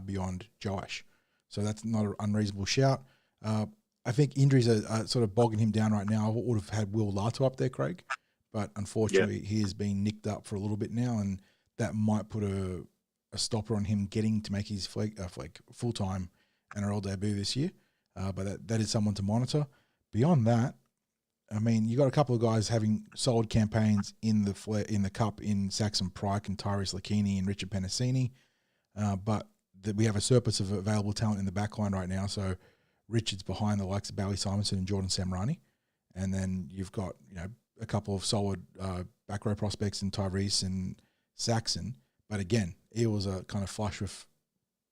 beyond Joash. So that's not an unreasonable shout. I think injuries are sort of bogging him down right now. I would have had Will Lato up there, Craig, but unfortunately he has been nicked up for a little bit now, and that might put a stopper on him getting to make his full-time NRL debut this year. But that is someone to monitor. Beyond that, I mean, you got a couple of guys having solid campaigns in the Cup in Saxon Pryke and Tyrese Lakini and Richard Penasini, but we have a surplus of available talent in the backline right now. So Richard's behind the likes of Bally Simonson and Jordan Samrani, and then you've got, you know, a couple of solid back row prospects in Tyrese and Saxon. But again, Eels are kind of flush with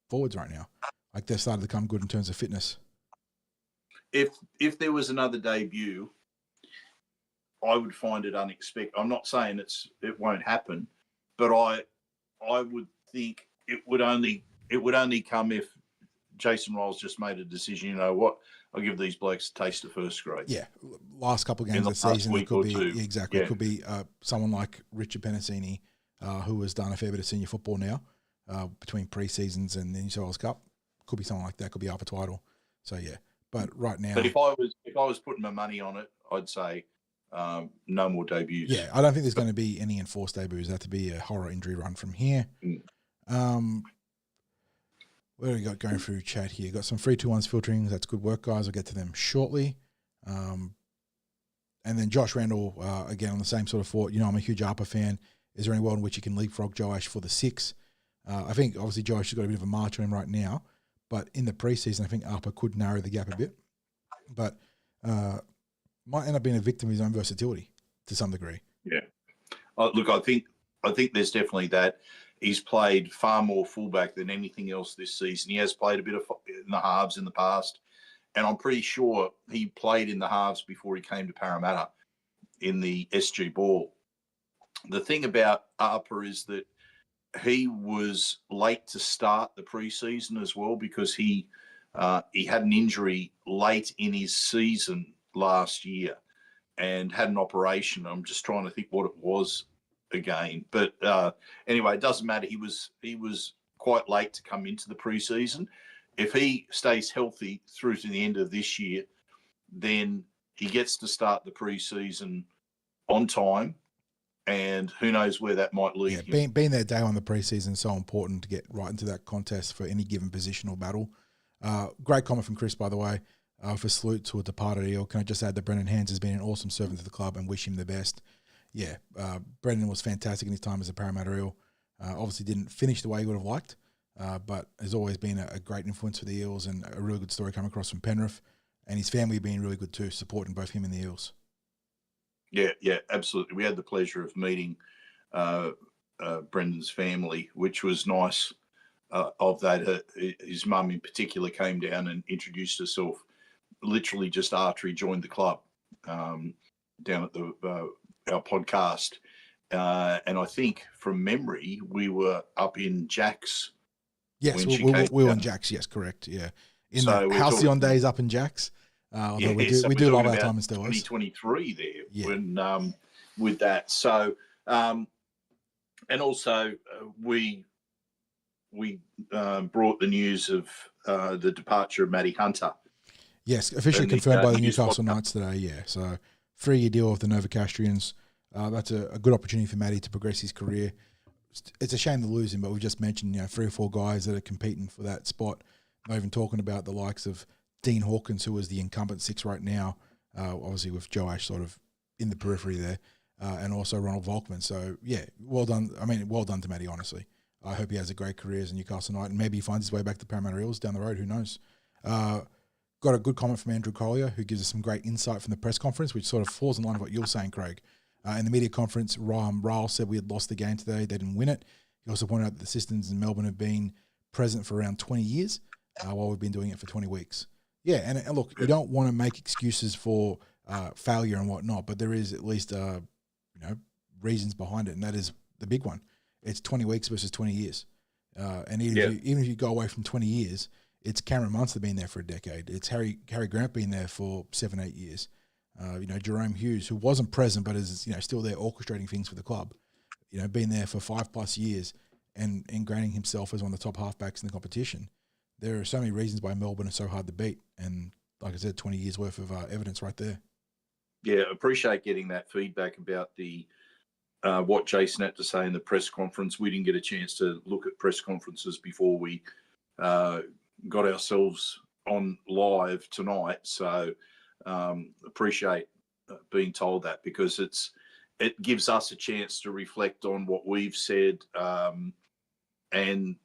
forwards right now. Like, they've started to come good in terms of fitness. If there was another debut, I would find it unexpected. I'm not saying it won't happen, but I would think it would only come if Jason Riles just made a decision. You know what? I'll give these blokes a taste of first grade. Yeah, last couple of games of the season, it could be exactly. It could be someone like Richard Penasini, who has done a fair bit of senior football now between pre-seasons and the New South Wales Cup. Could be someone like that. Could be Arthur Twiddle. So yeah, but right now, but if I was putting my money on it, I'd say no more debuts. Yeah, I don't think there's going to be any enforced debuts. That to be a horror injury run from here. What do we got going through chat here? Got some 3-2-1s filtering. That's good work, guys. I'll get to them shortly. And then Josh Randall, again, on the same sort of thought. You know, I'm a huge Arpa fan. Is there any world in which you can leapfrog Joash for the 6? I think, obviously, Joash has got a bit of a march on him right now. But in the preseason, I think Arpa could narrow the gap a bit. But might end up being a victim of his own versatility to some degree. Yeah. Look, I think there's definitely that. He's played far more fullback than anything else this season. He has played a bit of in the halves in the past, and I'm pretty sure he played in the halves before he came to Parramatta in the SG Ball. The thing about Harper is that he was late to start the preseason as well because he had an injury late in his season last year and had an operation. I'm just trying to think what it was again. But anyway, it doesn't matter. He was quite late to come into the preseason. If he stays healthy through to the end of this year, then he gets to start the preseason on time. And who knows where that might lead him. Being there day on the preseason is so important to get right into that contest for any given positional battle. Great comment from Chris, by the way, for salute to a departed Eel. Can I just add that Brendan Hands has been an awesome servant to the club and wish him the best. Yeah, Brendan was fantastic in his time as a Parramatta Eel. Obviously didn't finish the way he would have liked, but has always been a great influence for the Eels and a really good story coming across from Penrith. And his family being really good too, supporting both him and the Eels. Yeah, absolutely. We had the pleasure of meeting Brendan's family, which was nice of that. His mum in particular came down and introduced herself literally just after he joined the club down at our podcast. And I think from memory, we were up in Jack's. Yes, we were in Jack's. Yes, correct. Yeah. In the halcyon days up in Jack's. We do love our time in Steelers. 2023 there when with that. So and also we brought the news of the departure of Matty Hunter. Yes, officially confirmed by the Newcastle Knights today. Yeah, so 3-year deal with the Novocastrians. That's a good opportunity for Matty to progress his career. It's a shame to lose him, but we've just mentioned 3 or 4 guys that are competing for that spot. Not even talking about the likes of Dean Hawkins, who is the incumbent 6 right now, obviously with Joe Ash sort of in the periphery there, and also Ronald Volkman. So, yeah, well done. I mean, well done to Matty, honestly. I hope he has a great career as a Newcastle Knight, and maybe he finds his way back to Parramatta Eels down the road. Who knows? Got a good comment from Andrew Collier, who gives us some great insight from the press conference, which sort of falls in line with what you're saying, Craig. In the media conference, Ryle said we had lost the game today. They didn't win it. He also pointed out that the systems in Melbourne have been present for around 20 years, while we've been doing it for 20 weeks. Yeah, and look, you don't want to make excuses for failure and whatnot, but there is at least reasons behind it, and that is the big one. It's 20 weeks versus 20 years. And even if you go away from 20 years, it's Cameron Munster been there for a decade. It's Harry Grant been there for 7-8 years. Jerome Hughes, who wasn't present but is still there orchestrating things for the club. Been there for 5+ years and ingraining himself as one of the top halfbacks in the competition. There are so many reasons why Melbourne is so hard to beat, and like I said, 20 years worth of evidence right there. Yeah, appreciate getting that feedback about the what Jason had to say in the press conference. We didn't get a chance to look at press conferences before we got ourselves on live tonight, so appreciate being told that, because it gives us a chance to reflect on what we've said, and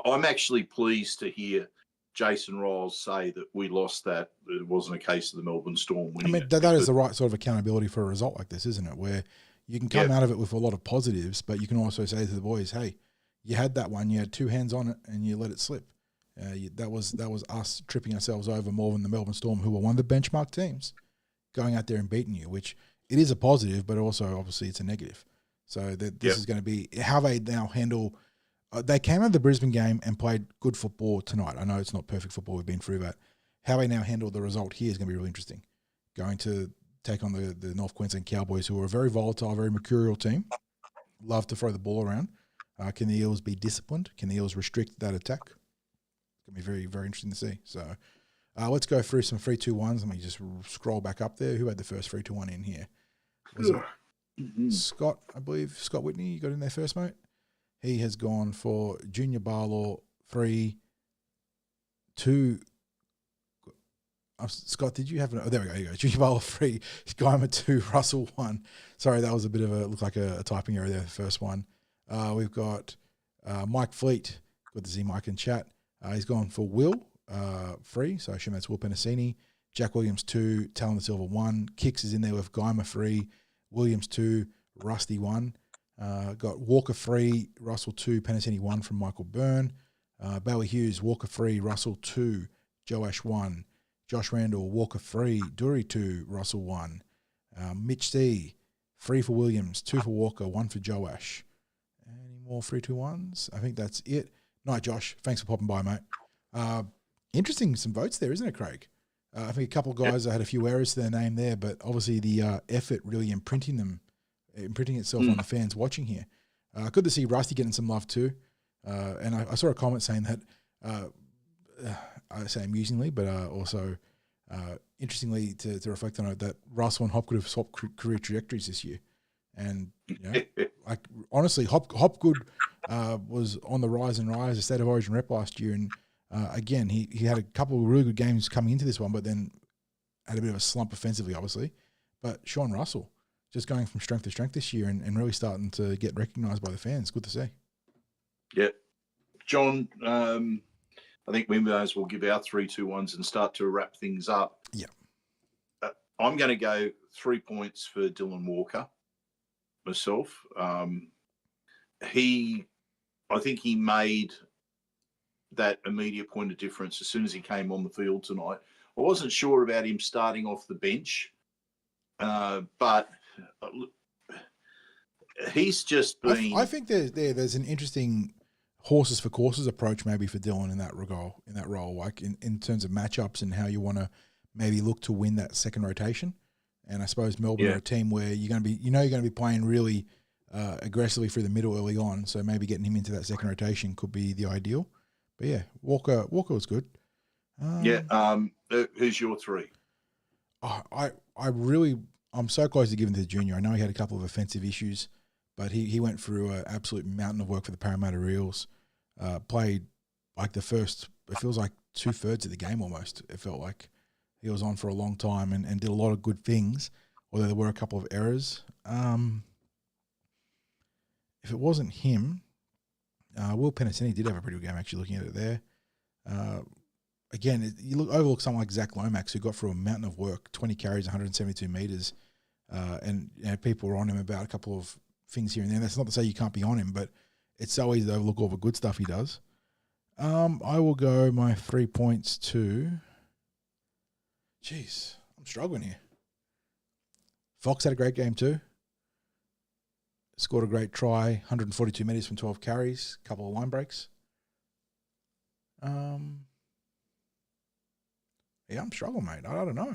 I'm actually pleased to hear Jason Riles say that we lost that. It wasn't a case of the Melbourne Storm winning. I mean, that is the right sort of accountability for a result like this, isn't it? Where you can come out of it with a lot of positives, but you can also say to the boys, hey, you had that one, you had 2 hands on it, and you let it slip. That was us tripping ourselves over more than the Melbourne Storm, who were one of the benchmark teams, going out there and beating you, which it is a positive, but also obviously it's a negative. So this is going to be how they now handle. They came out of the Brisbane game and played good football tonight. I know it's not perfect football. We've been through that. How they now handle the result here is going to be really interesting. Going to take on the North Queensland Cowboys, who are a very volatile, very mercurial team. Love to throw the ball around. Can the Eels be disciplined? Can the Eels restrict that attack? It's going to be very, very interesting to see. So let's go through some 3-2-1s. Let me just scroll back up there. Who had the first 3-2-1 in here? Was it Scott, I believe. Scott Whitney, you got in there first, mate? He has gone for Junior Barlaw 3, 2. Scott, did you have an? Oh, there we go. Here you go. Junior Barlaw 3, Guymer 2, Russell 1. Sorry, that was a bit of looked like a typing error there, the first one. We've got Mike Fleet. Good to see Mike in chat. He's gone for Will 3, so I assume that's Will Penasini. Jack Williams 2, Talon Silva 1. Kicks is in there with Guymer 3, Williams 2, Rusty 1. Got Walker 3, Russell 2, Penasini 1 from Michael Byrne. Bailey Hughes, Walker 3, Russell 2, Joash 1. Josh Randall, Walker 3, Dury 2, Russell 1. Mitch C, 3 for Williams, 2 for Walker, 1 for Joash. Any more 3-2-1s? I think that's it. Night, Josh. Thanks for popping by, mate. Interesting, some votes there, isn't it, Craig? I think a couple of guys that had a few errors to their name there, but obviously the effort really imprinting itself on the fans watching here. Good to see Rusty getting some love too. And I saw a comment saying that, I say amusingly, but also interestingly to reflect on it, that Russell and Hopgood have swapped career trajectories this year. And like honestly, Hopgood was on the rise and rise, a State of Origin rep last year, and again he had a couple of really good games coming into this one, but then had a bit of a slump offensively, obviously. But Sean Russell just going from strength to strength this year and really starting to get recognised by the fans. Good to see. Yeah, John. I think we may as well give our 3-2-1s and start to wrap things up. Yeah. I'm going to go 3 points for Dylan Walker myself. I think he made that immediate point of difference as soon as he came on the field tonight. I wasn't sure about him starting off the bench, but he's just been... I think there's an interesting horses for courses approach maybe for Dylan in that role, like in terms of matchups and how you want to maybe look to win that second rotation. And I suppose Melbourne are a team where you're going to be playing really aggressively through the middle early on. So maybe getting him into that second rotation could be the ideal. But yeah, Walker was good. Who's your 3? I'm so close to giving to the junior. I know he had a couple of offensive issues, but he went through an absolute mountain of work for the Parramatta Eels. Played like the first, it feels like 2/3 of the game almost. It felt like he was on for a long time and did a lot of good things, although there were a couple of errors. If it wasn't him, Will Penasini did have a pretty good game, actually, looking at it there. Again, you overlook someone like Zach Lomax, who got through a mountain of work, 20 carries, 172 metres, and people were on him about a couple of things here and there. That's not to say you can't be on him, but it's so easy to overlook all the good stuff he does. I will go my 3 points to... Jeez, I'm struggling here. Fox had a great game too. Scored a great try, 142 metres from 12 carries, couple of line breaks. Yeah, I'm struggling, mate. I don't know.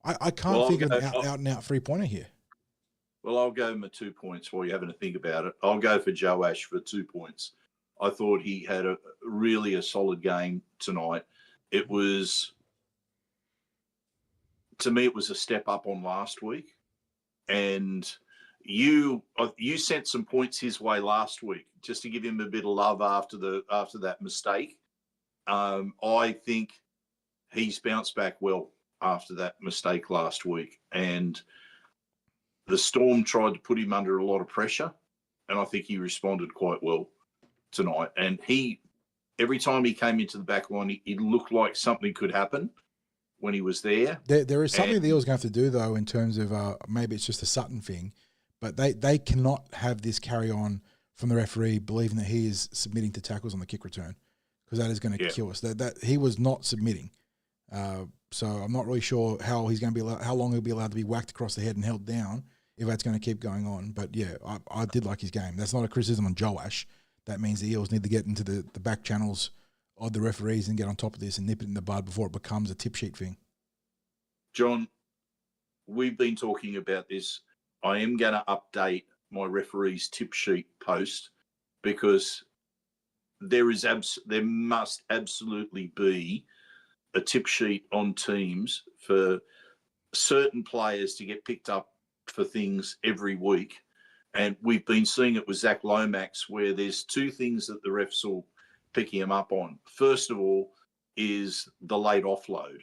I can't think of an out-and-out three-pointer here. Well, I'll go my 2 points while you're having to think about it. I'll go for Joash for 2 points. I thought he had a solid game tonight. It was, to me, it was a step up on last week. And you sent some points his way last week just to give him a bit of love after that mistake. I think he's bounced back well after that mistake last week. And the Storm tried to put him under a lot of pressure, and I think he responded quite well tonight. And every time he came into the back line, it looked like something could happen when he was there. There is something the Eels going to have to do, though, in terms of maybe it's just a Sutton thing, but they cannot have this carry on from the referee believing that he is submitting to tackles on the kick return, because that is going to kill us. That he was not submitting. So I'm not really sure how long he'll be allowed to be whacked across the head and held down if that's going to keep going on. But yeah, I did like his game. That's not a criticism on Joash. That means the Eels need to get into the back channels of the referees and get on top of this and nip it in the bud before it becomes a tip sheet thing. John, we've been talking about this. I am going to update my referees tip sheet post, because there must absolutely be a tip sheet on teams for certain players to get picked up for things every week. And we've been seeing it with Zach Lomax, where there's two things that the refs will pick him up on. First of all is the late offload.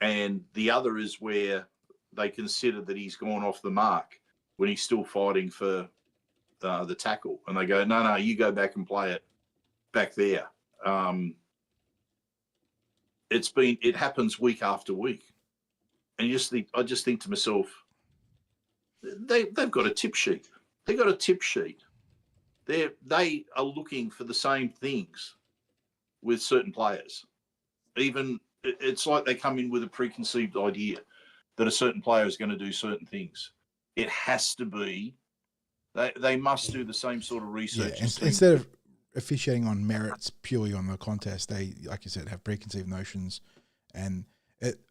And the other is where they consider that he's gone off the mark when he's still fighting for the tackle. And they go, no, you go back and play it back there. It happens week after week. And I just think to myself, they've got a tip sheet. They've got a tip sheet. They are looking for the same things with certain players. Even it's like they come in with a preconceived idea that a certain player is going to do certain things. It has to be. They must do the same sort of research. Yeah, instead of officiating on merits purely on the contest, they, like you said, have preconceived notions, and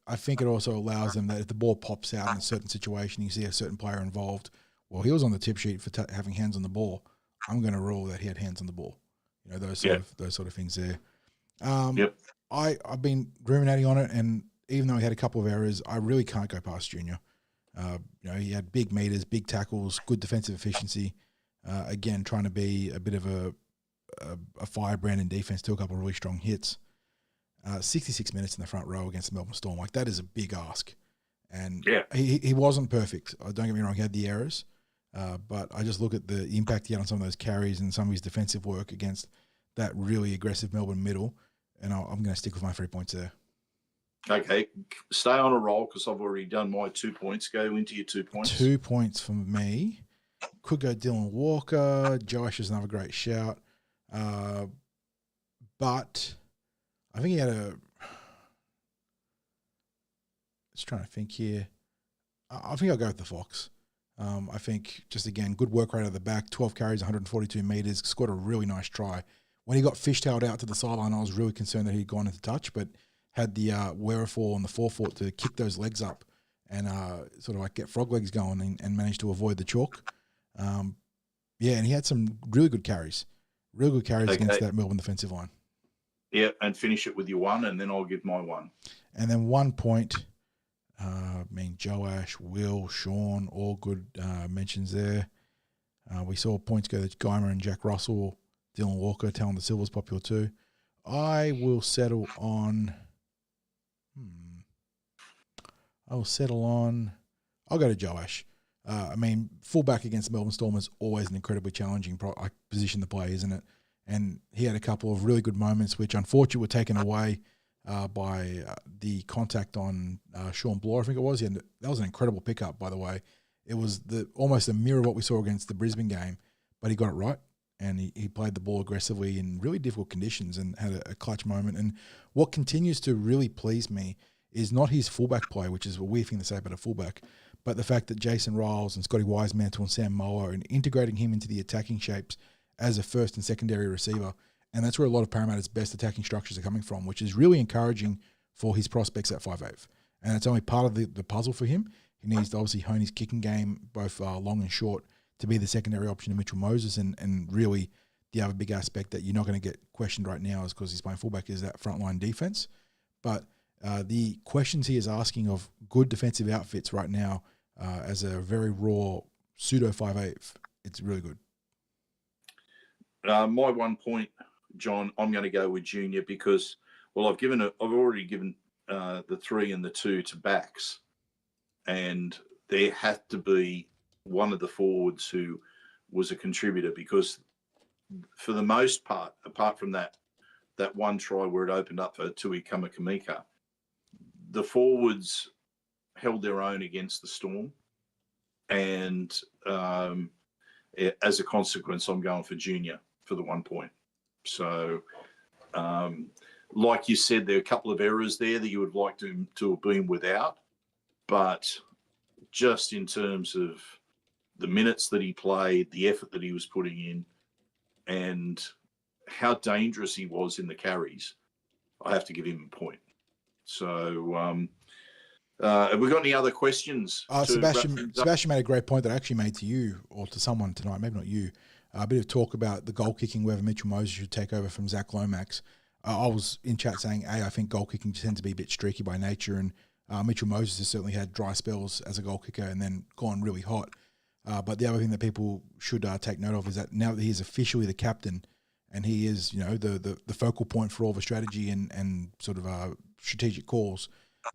I think it also allows them that if the ball pops out in a certain situation, you see a certain player involved. Well, he was on the tip sheet for having hands on the ball. I'm going to rule that he had hands on the ball. You know, those sort of things there. Yep. I've been ruminating on it, and even though he had a couple of errors, I really can't go past Junior. You know, he had big meters, big tackles, good defensive efficiency. Again, trying to be a bit of a firebrand in defense, took a couple of really strong hits. 66 minutes in the front row against the Melbourne Storm, like that is a big ask. And he wasn't perfect. Don't get me wrong, he had the errors. But I just look at the impact he had on some of those carries and some of his defensive work against that really aggressive Melbourne middle, and I'm going to stick with my 3 points there. Okay, stay on a roll because I've already done my 2 points. Go into your 2 points. 2 points from me. Could go Dylan Walker. Josh is another great shout. But I think he had a... Just trying to think here. I think I'll go with the Fox. I think, just again, good work rate out of the back, 12 carries, 142 metres, scored a really nice try. When he got fishtailed out to the sideline, I was really concerned that he'd gone into touch, but had the wherewithal on the forefoot to kick those legs up and sort of like get frog legs going and managed to avoid the chalk. And he had some really good carries against that Melbourne defensive line. Yeah, and finish it with your 1, and then I'll give my 1. And then 1 point... Joash, Will, Sean, all good mentions there. We saw points go to Geimer and Jack Russell, Dylan Walker, Talon the Silver's popular too. I will settle on... I'll go to Joash. Fullback against Melbourne Storm is always an incredibly challenging position to play, isn't it? And he had a couple of really good moments, which unfortunately were taken away by the contact on Sean Bloor, I think it was. That was an incredible pickup, by the way. It was almost a mirror of what we saw against the Brisbane game, but he got it right, and he played the ball aggressively in really difficult conditions and had a clutch moment. And what continues to really please me is not his fullback play, which is a weird thing to say about a fullback, but the fact that Jason Riles and Scotty Wisemantle and Sam Moa and integrating him into the attacking shapes as a first and secondary receiver. And that's where a lot of Parramatta's best attacking structures are coming from, which is really encouraging for his prospects at 5'8". And it's only part of the puzzle for him. He needs to obviously hone his kicking game, both long and short, to be the secondary option to Mitchell Moses. And really, the other big aspect that you're not going to get questioned right now is because he's playing fullback is that frontline defense. But the questions he is asking of good defensive outfits right now as a very raw pseudo 5'8", it's really good. My 1 point, John, I'm going to go with Junior because, well, I've already given the 3 and the 2 to backs, and there had to be one of the forwards who was a contributor because, for the most part, apart from that one try where it opened up for Tui Kamika, the forwards held their own against the Storm, and as a consequence, I'm going for Junior for the 1 point. So, like you said, there are a couple of errors there that you would like to have been without, but just in terms of the minutes that he played, the effort that he was putting in, and how dangerous he was in the carries, I have to give him a point. So, have we got any other questions? Sebastian made a great point that I actually made to you or to someone tonight, maybe not you. A bit of talk about the goal kicking, whether Mitchell Moses should take over from Zach Lomax. I was in chat saying, I think goal kicking tends to be a bit streaky by nature, and Mitchell Moses has certainly had dry spells as a goal kicker and then gone really hot. But the other thing that people should take note of is that now that he is officially the captain and he is, the focal point for all the strategy and sort of strategic calls,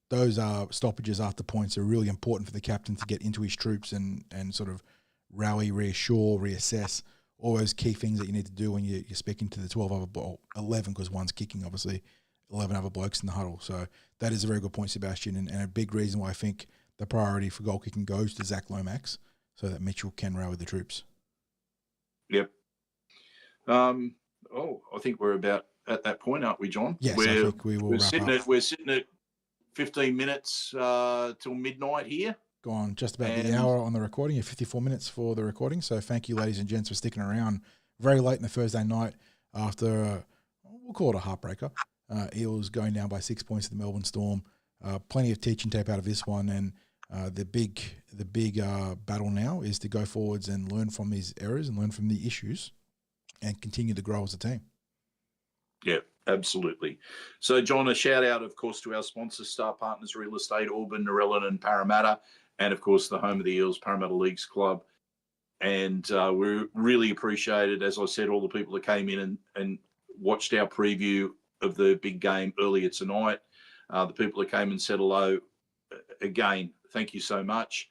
those stoppages after points are really important for the captain to get into his troops and sort of rally, reassure, reassess, all those key things that you need to do when you're speaking to the 11, because one's kicking, obviously, 11 other blokes in the huddle. So that is a very good point, Sebastian, and a big reason why I think the priority for goal kicking goes to Zach Lomax. so that Mitchell can rally the troops. Yep. I think we're about at that point, aren't we, John? Yes, I think we will wrap up. We're sitting at 15 minutes till midnight here. Gone just about the hour on the recording, 54 minutes for the recording. So thank you, ladies and gents, for sticking around very late in the Thursday night after, we'll call it a heartbreaker. Eels going down by 6 points to the Melbourne Storm. Plenty of teaching tape out of this one, and the big battle now is to go forwards and learn from these errors and learn from the issues and continue to grow as a team. Yeah, absolutely. So, John, a shout out, of course, to our sponsors, Star Partners Real Estate, Auburn, Narellan and Parramatta, and, of course, the home of the Eels, Parramatta Leagues Club. And we really appreciated, as I said, all the people that came in and watched our preview of the big game earlier tonight. The people that came and said hello, again, thank you so much.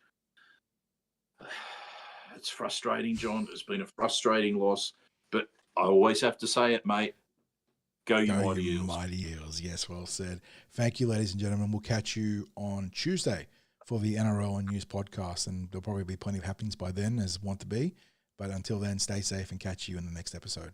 It's frustrating, John. It's been a frustrating loss, but I always have to say it, mate. Go you mighty Eels. Mighty Eels, yes, well said. Thank you, ladies and gentlemen. We'll catch you on Tuesday for the NRL and News podcast, and there'll probably be plenty of happenings by then, as want to be. But until then, stay safe and catch you in the next episode.